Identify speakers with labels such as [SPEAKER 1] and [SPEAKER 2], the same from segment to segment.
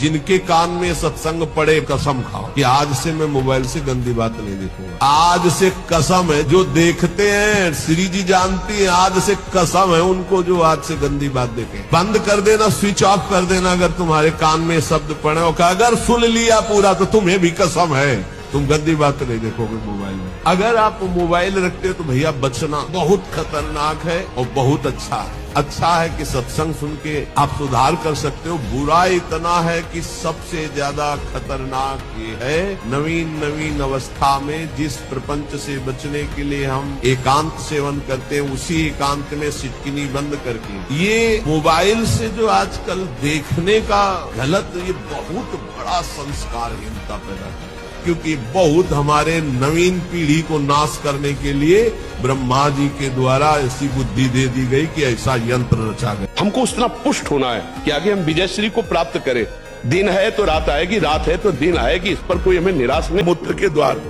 [SPEAKER 1] जिनके कान में सत्संग पड़े कसम खाओ कि आज से मैं मोबाइल से गंदी बात नहीं देखूंगा। आज से कसम है, जो देखते हैं श्री जी जानती है, आज से कसम है उनको जो आज से गंदी बात देखे। बंद कर देना, स्विच ऑफ कर देना अगर तुम्हारे कान में शब्द पड़े हो। अगर सुन लिया पूरा तो तुम्हें भी कसम है तुम गंदी बात नहीं देखोगे मोबाइल में। अगर आप मोबाइल रखते हो तो भैया बचना बहुत खतरनाक है और बहुत अच्छा है। अच्छा है कि सत्संग सुन के आप सुधार कर सकते हो। बुरा इतना है कि सबसे ज्यादा खतरनाक ये है नवीन अवस्था में जिस प्रपंच से बचने के लिए हम एकांत सेवन करते हैं, उसी एकांत में सिटकिनी बंद करके ये मोबाइल से जो आजकल देखने का गलत, ये बहुत बड़ा संस्कारहीनता पैदा करता है। क्योंकि बहुत हमारे नवीन पीढ़ी को नाश करने के लिए ब्रह्मा जी के द्वारा ऐसी बुद्धि दे दी गई कि ऐसा यंत्र रचा गया।
[SPEAKER 2] हमको उतना पुष्ट होना है कि आगे हम विजयश्री को प्राप्त करें। दिन है तो रात आएगी, रात है तो दिन आएगी, इस पर कोई हमें निराश नहीं।
[SPEAKER 3] मूत्र के द्वार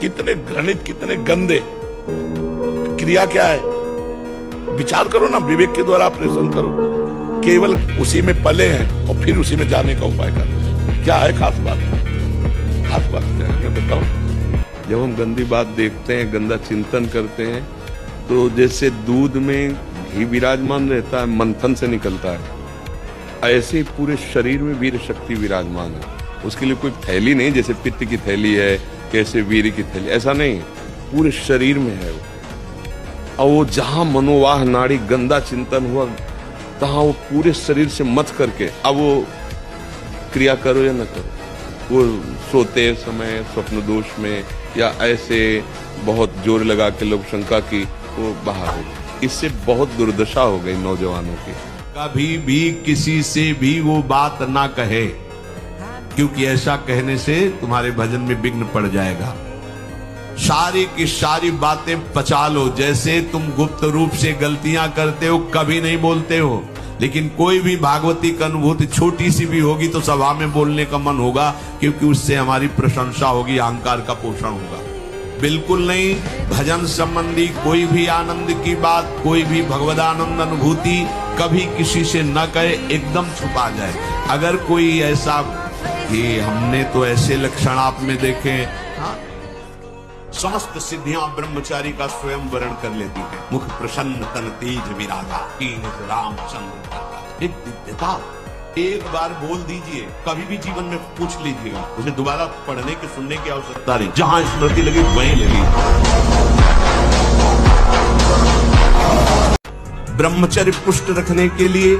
[SPEAKER 3] कितने घृणित, कितने गंदे, क्रिया क्या है विचार करो ना, विवेक के द्वारा ऑपरेशन करो। केवल उसी में पले हैं और फिर उसी में जाने का उपाय करो। क्या है खास बात? खास बात क्या है मैं बताऊं?
[SPEAKER 1] जब हम गंदी बात देखते हैं, गंदा चिंतन करते हैं, तो जैसे दूध में घी विराजमान रहता है, मंथन से निकलता है, ऐसे ही पूरे शरीर में वीर शक्ति विराजमान है। उसके लिए कोई थैली नहीं, जैसे पित्त की थैली है, कैसे वीर की थैली, ऐसा नहीं, पूरे शरीर में है वो। और वो जहां मनोवाह नाड़ी गंदा चिंतन हुआ, तहां वो पूरे शरीर से मत करके अब वो क्रिया करो या न करो, वो सोते समय स्वप्न दोष में या ऐसे बहुत जोर लगा के लोग शंका की, वो बाहर हो गई। इससे बहुत दुर्दशा हो गई नौजवानों की। कभी भी किसी से भी वो बात ना कहे, क्योंकि ऐसा कहने से तुम्हारे भजन में विघ्न पड़ जाएगा। सारी की सारी बातें पचा लो। जैसे तुम गुप्त रूप से गलतियां करते हो, कभी नहीं बोलते हो, लेकिन कोई भी भागवती की अनुभूति छोटी सी भी होगी तो सभा में बोलने का मन होगा, क्योंकि उससे हमारी प्रशंसा होगी, अहंकार का पोषण होगा। बिल्कुल नहीं। भजन संबंधी कोई भी आनंद की बात, कोई भी भगवदानंद अनुभूति कभी किसी से न कहे, एकदम छुपा जाए। अगर कोई ऐसा कि हमने तो ऐसे लक्षण आप में देखे, हाँ, समस्त सिद्धियां ब्रह्मचारी का स्वयं वर्ण कर लेती है। मुख प्रसन्न तन तेज विरागा, रामचंद्र। एक दिव्यता एक बार बोल दीजिए, कभी भी जीवन में पूछ लीजिएगा, उसे दोबारा पढ़ने के सुनने की आवश्यकता नहीं। जहां स्मृति लगी वहीं लगी। ब्रह्मचर्य पुष्ट रखने के लिए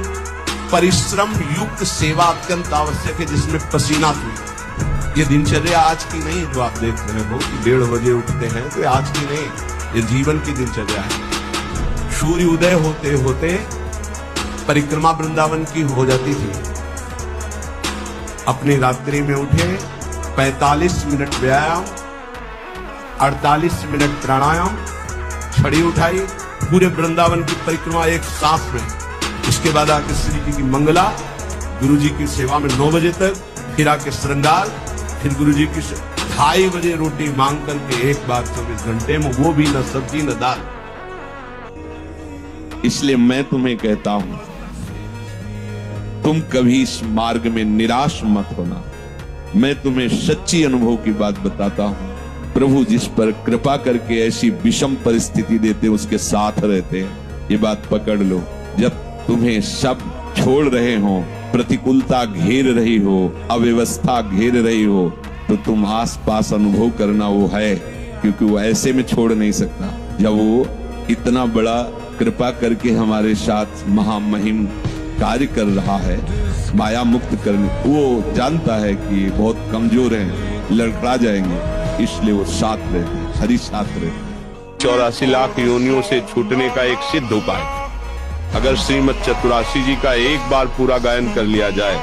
[SPEAKER 1] परिश्रम युक्त सेवा अत्यंत आवश्यक है, जिसमें पसीना छूटे। ये दिनचर्या आज की नहीं है जो आप देख रहे हो कि 1:30 बजे उठते हैं, तो आज की नहीं, ये जीवन की दिनचर्या है। सूर्य उदय होते होते परिक्रमा वृंदावन की हो जाती थी। अपनी रात्रि में उठे, 45 मिनट व्यायाम, 48 मिनट प्राणायाम, छड़ी उठाई, पूरे वृंदावन की परिक्रमा एक सांस में। इसके बाद आके श्री जी की मंगला, गुरु जी की सेवा में 9 बजे तक, फिर आके श्रृंगार, फिर गुरु जी की 2:30 बजे रोटी मांग करके एक बार 24 घंटे में, वो भी न सब्जी न दाल। इसलिए मैं तुम्हें कहता हूं, तुम कभी इस मार्ग में निराश मत होना। मैं तुम्हें सच्ची अनुभव की बात बताता हूं। प्रभु जिस पर कृपा करके ऐसी विषम परिस्थिति देते, उसके साथ रहते हैं। ये बात पकड़ लो। जब तुम्हें सब छोड़ रहे हो, प्रतिकूलता घेर रही हो, अव्यवस्था घेर रही हो, तो तुम आस पास अनुभव करना वो है, क्योंकि वो ऐसे में छोड़ नहीं सकता। जब वो इतना बड़ा कृपा करके हमारे साथ महामहिम कार्य कर रहा है, माया मुक्त करने, वो जानता है कि बहुत कमजोर हैं, लड़खड़ा जाएंगे, इसलिए वो साथ रहते, हरि साथ रहते। 84 लाख योनियों से छूटने का एक सिद्ध उपाय, अगर श्रीमद चतुरासी जी का एक बार पूरा गायन कर लिया जाए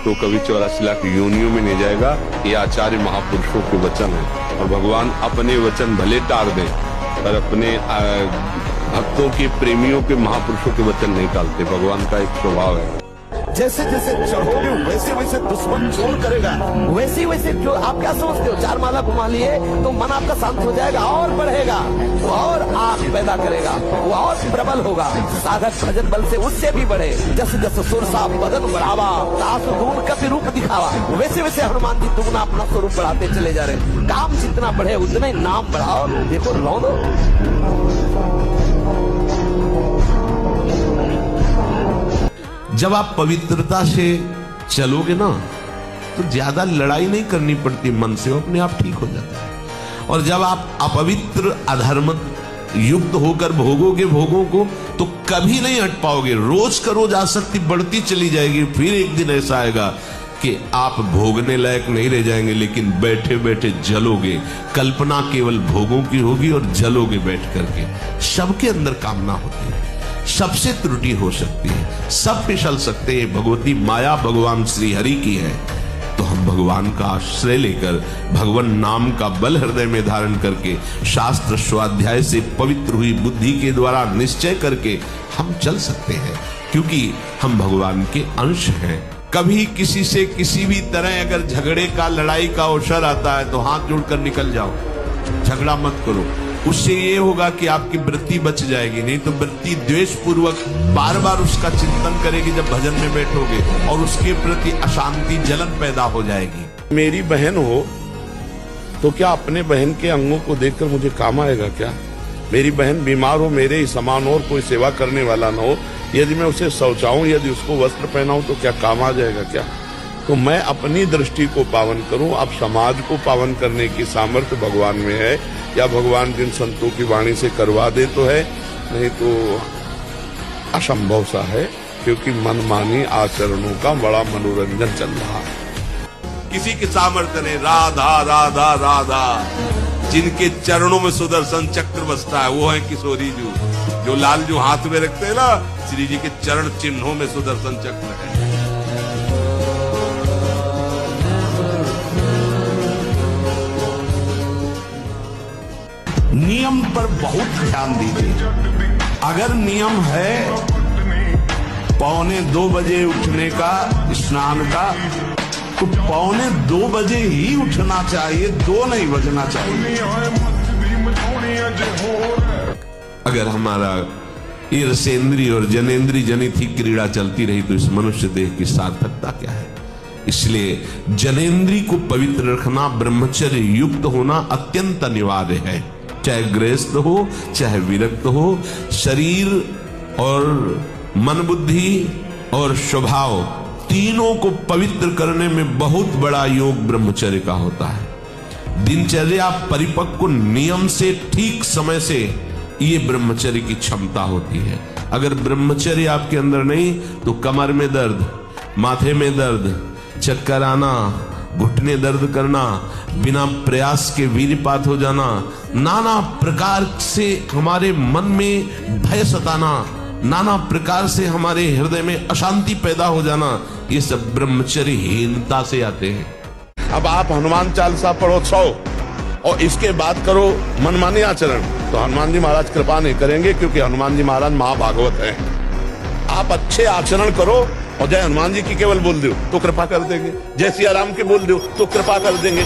[SPEAKER 1] तो कभी 84 लाख योनियों में नहीं जाएगा। ये आचार्य महापुरुषों के वचन है, और भगवान अपने वचन भले टाल दें, पर अपने भक्तों के, प्रेमियों के, महापुरुषों के वचन नहीं टालते। भगवान का एक स्वभाव है।
[SPEAKER 4] जैसे जैसे चढ़ोगे वैसे वैसे दुश्मन जोर करेगा, वैसे वैसे जो आप क्या समझते हो, 4 माला घुमा लिए तो मन आपका शांत हो जाएगा और बढ़ेगा, वो और आग पैदा करेगा, वो और प्रबल होगा। साधक भजन बल से उससे भी बढ़े। जैसे जैसे सुर सा बदन बढ़ावा, तास दून का रूप दिखावा, वैसे वैसे हनुमान जी दुगना अपना स्वरूप बढ़ाते चले जा रहे। काम जितना बढ़े उतना ही नाम बढ़ाओ। देखो लो दो।
[SPEAKER 2] जब आप पवित्रता से चलोगे ना तो ज्यादा लड़ाई नहीं करनी पड़ती मन से, वो अपने आप ठीक हो जाता है। और जब आप अपवित्र अधर्म युक्त होकर भोगोगे भोगों को तो कभी नहीं हट पाओगे। रोज का रोज आसक्ति बढ़ती चली जाएगी। फिर एक दिन ऐसा आएगा कि आप भोगने लायक नहीं रह जाएंगे, लेकिन बैठे बैठे जलोगे। कल्पना केवल भोगों की होगी और जलोगे बैठ करके। सबके अंदर कामना होती है, सबसे त्रुटि हो सकती है, सब फिसल सकते हैं। भगवती माया भगवान श्री हरि की है, तो हम भगवान का आश्रय लेकर भगवान नाम का बल हृदय में धारण करके शास्त्र स्वाध्याय से पवित्र हुई बुद्धि के द्वारा निश्चय करके हम चल सकते हैं, क्योंकि हम भगवान के अंश हैं। कभी किसी से किसी भी तरह अगर झगड़े का लड़ाई का अवसर आता है तो हाथ जोड़कर निकल जाओ, झगड़ा मत करो। उससे ये होगा कि आपकी वृत्ति बच जाएगी, नहीं तो वृत्ति द्वेष पूर्वक बार बार उसका चिंतन करेगी जब भजन में बैठोगे, और उसके प्रति अशांति जलन पैदा हो जाएगी।
[SPEAKER 3] मेरी बहन हो तो क्या अपने बहन के अंगों को देखकर मुझे काम आएगा क्या? मेरी बहन बीमार हो, मेरे ही समान हो और कोई सेवा करने वाला ना हो, यदि मैं उसे शौचाऊं, यदि उसको वस्त्र पहनाऊं तो क्या काम आ जाएगा क्या? तो मैं अपनी दृष्टि को पावन करूं। अब समाज को पावन करने की सामर्थ्य भगवान में है, या भगवान जिन संतों की वाणी से करवा दे तो है, नहीं तो असंभव सा है, क्योंकि मनमानी आचरणों का बड़ा मनोरंजन चल रहा है।
[SPEAKER 2] किसी के सामर्थ्य ने राधा राधा राधा, जिनके चरणों में सुदर्शन चक्र बसता है वो है किशोरी जी, जो लाल जो हाथ में रखते हैं ना, श्री जी के चरण चिन्हों में सुदर्शन चक्र है। नियम पर बहुत ध्यान दीजिए। अगर नियम है 1:45 बजे उठने का, स्नान का, तो 1:45 बजे ही उठना चाहिए, 2 नहीं बजना चाहिए। अगर हमारा ये रसेंद्री और जनेंद्री जनित ही क्रीड़ा चलती रही तो इस मनुष्य देह की सार्थकता क्या है? इसलिए जनेंद्री को पवित्र रखना, ब्रह्मचर्य युक्त होना अत्यंत अनिवार्य है। चाहे गृहस्थ हो चाहे विरक्त हो, शरीर और मन बुद्धि और स्वभाव तीनों को पवित्र करने में बहुत बड़ा योग ब्रह्मचर्य का होता है। दिनचर्या परिपक्व नियम से ठीक समय से ये ब्रह्मचर्य की क्षमता होती है। अगर ब्रह्मचर्य आपके अंदर नहीं तो कमर में दर्द, माथे में दर्द, चक्कर आना, घुटने दर्द करना, बिना प्रयास के वीरपात हो जाना, नाना प्रकार से हमारे मन में भय सताना, नाना प्रकार से हमारे हृदय में अशांति पैदा हो जाना, ये सब ब्रह्मचर्यहीनता से आते हैं।
[SPEAKER 3] अब आप हनुमान चालीसा पढ़ो 100 और इसके बाद करो मनमानी आचरण, तो हनुमान जी महाराज कृपा नहीं करेंगे, क्योंकि हनुमान जी महाराज महाभागवत हैं। आप अच्छे आचरण करो और जय हनुमान जी की केवल बोल दो तो कृपा कर देंगे, जय सिया राम की बोल दो तो कृपा कर देंगे।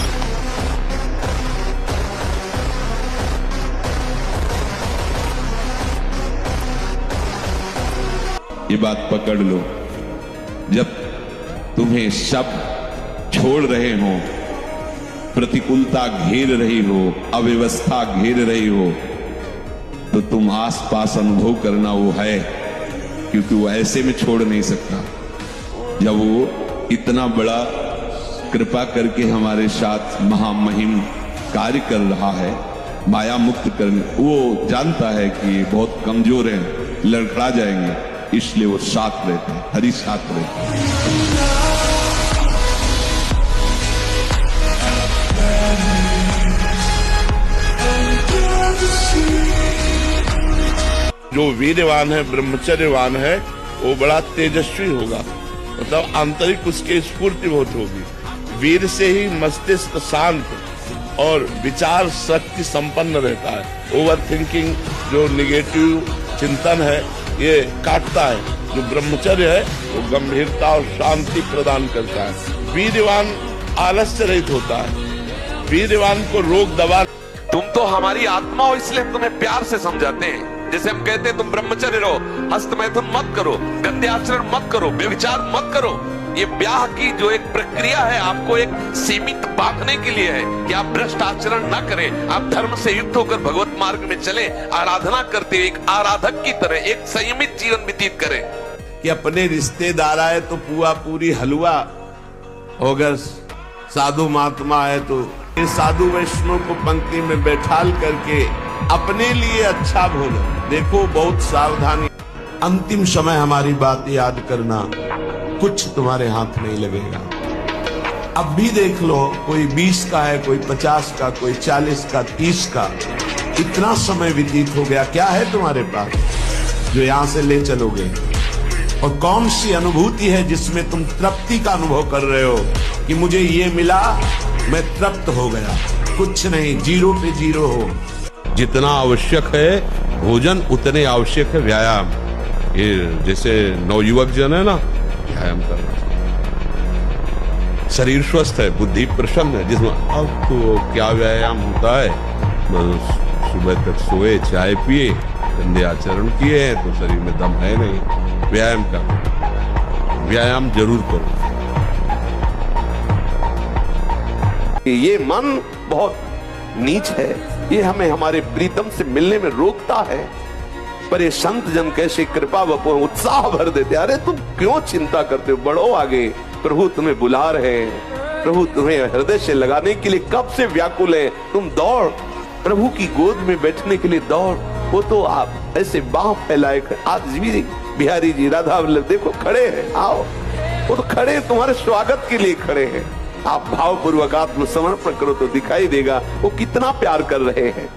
[SPEAKER 2] ये बात पकड़ लो, जब तुम्हें सब छोड़ रहे हो, प्रतिकूलता घेर रही हो, अव्यवस्था घेर रही हो, तो तुम आसपास अनुभव करना वो है, क्योंकि वो ऐसे में छोड़ नहीं सकता। जब वो इतना बड़ा कृपा करके हमारे साथ महामहिम कार्य कर रहा है, माया मुक्त करने, वो जानता है कि बहुत कमजोर हैं, लड़खड़ा जाएंगे, इसलिए वो साथ रहते हैं, हरि साथ रहते हैं।
[SPEAKER 3] जो वीरवान है, ब्रह्मचर्यवान है, वो बड़ा तेजस्वी होगा, मतलब आंतरिक उसकी स्फूर्ति बहुत होगी। वीर से ही मस्तिष्क शांत और विचार शक्ति संपन्न रहता है। ओवर थिंकिंग, जो निगेटिव चिंतन है, ये काटता है। जो ब्रह्मचर्य है वो गंभीरता और शांति प्रदान करता है। वीर्यवान आलस्य रहित होता है, वीर्यवान को रोग दबा।
[SPEAKER 2] तुम तो हमारी आत्मा हो, इसलिए हम तुम्हें प्यार से समझाते हैं। जैसे हम कहते हैं तुम ब्रह्मचर्य रहो, हस्तमैथुन मत करो, गंदे आचरण मत करो, व्यभिचार मत करो। ये ब्याह की जो एक प्रक्रिया है आपको एक सीमित बांधने के लिए है कि आप भ्रष्ट आचरण न करें, आप धर्म से युक्त होकर भगवत मार्ग में चलें, आराधना करते एक आराधक की तरह एक संयमित जीवन व्यतीत करें।
[SPEAKER 1] कि अपने रिश्तेदार आए तो पुआ पूरी हलवा, अगर साधु महात्मा है तो ये साधु वैष्णव को पंक्ति में बैठाल करके अपने लिए अच्छा भोजन। देखो बहुत सावधानी, अंतिम समय हमारी बात याद करना, कुछ तुम्हारे हाथ नहीं लगेगा। अब भी देख लो, कोई 20 का है, कोई 50 का, कोई 40 का, 30 का, इतना समय व्यतीत हो गया। क्या है तुम्हारे पास जो यहां से ले चलोगे? और कौन सी अनुभूति है जिसमें तुम तृप्ति का अनुभव कर रहे हो कि मुझे ये मिला, मैं तृप्त हो गया? कुछ नहीं, जीरो पे जीरो हो।
[SPEAKER 5] जितना आवश्यक है भोजन उतने आवश्यक है व्यायाम। ये जैसे नवयुवक जन है ना, व्यायाम करना, शरीर स्वस्थ है, बुद्धि प्रसन्न है, जिसमें अब तो क्या व्यायाम होता है, बस सुबह तक सोए, चाय पिए, गंदे आचरण किए हैं तो शरीर में दम है नहीं। व्यायाम करो, व्यायाम जरूर करो।
[SPEAKER 4] ये मन बहुत नीच है, ये हमें हमारे प्रीतम से मिलने में रोकता है। पर ये संत जन कैसे कृपा वपो उत्साह भर देते। अरे तुम क्यों चिंता करते हो, बढ़ो आगे, प्रभु तुम्हें बुला रहे हैं, प्रभु तुम्हें हृदय से लगाने के लिए कब से व्याकुल है। तुम दौड़, प्रभु की गोद में बैठने के लिए दौड़। वो तो आप ऐसे बाह फैलाए, आज भी बिहारी जी, राधा वल्लभ देखो खड़े हैं, आओ, वो तो खड़े तुम्हारे स्वागत के लिए खड़े हैं। आप भावपूर्वक आत्मसमर्पण करो तो दिखाई देगा वो कितना प्यार कर रहे हैं।